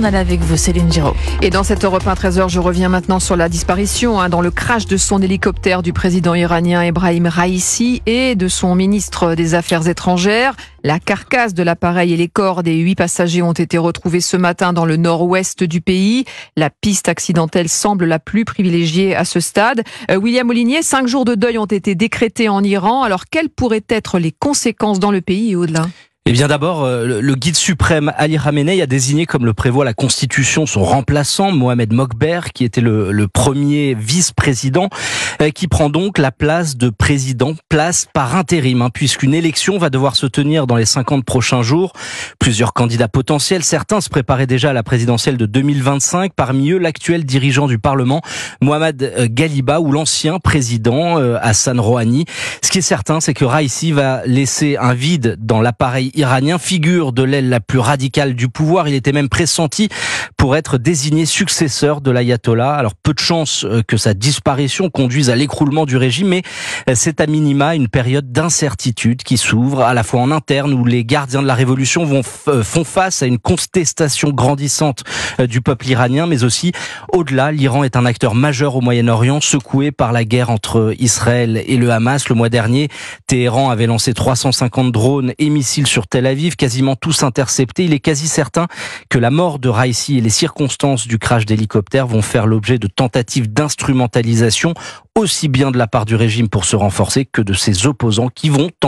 journal avec vous, Céline Giraud. Et dans cette Europe 1 13h, je reviens maintenant sur la disparition dans le crash de son hélicoptère du président iranien Ebrahim Raïssi et de son ministre des Affaires étrangères. La carcasse de l'appareil et les corps des 8 passagers ont été retrouvés ce matin dans le nord-ouest du pays. La piste accidentelle semble la plus privilégiée à ce stade. William Molinier, 5 jours de deuil ont été décrétés en Iran. Alors, quelles pourraient être les conséquences dans le pays et au-delà ? Eh bien d'abord, le guide suprême Ali Khamenei a désigné, comme le prévoit la Constitution, son remplaçant, Mohamed Mokber, qui était le premier vice-président, qui prend donc la place de président, place par intérim, puisqu'une élection va devoir se tenir dans les 50 prochains jours. Plusieurs candidats potentiels, certains se préparaient déjà à la présidentielle de 2025, parmi eux l'actuel dirigeant du Parlement, Mohammad Ghaliba, ou l'ancien président Hassan Rouhani. Ce qui est certain, c'est que Raïssi va laisser un vide dans l'appareil iranien, figure de l'aile la plus radicale du pouvoir. Il était même pressenti pour être désigné successeur de l'ayatollah. Alors peu de chance que sa disparition conduise à l'écroulement du régime, mais c'est à minima une période d'incertitude qui s'ouvre à la fois en interne, où les gardiens de la révolution font face à une contestation grandissante du peuple iranien, mais aussi au-delà. L'Iran est un acteur majeur au Moyen-Orient, secoué par la guerre entre Israël et le Hamas. Le mois dernier, Téhéran avait lancé 350 drones et missiles sur Tel Aviv, quasiment tous interceptés. Il est quasi certain que la mort de Raïssi et les circonstances du crash d'hélicoptère vont faire l'objet de tentatives d'instrumentalisation, aussi bien de la part du régime pour se renforcer que de ses opposants qui vont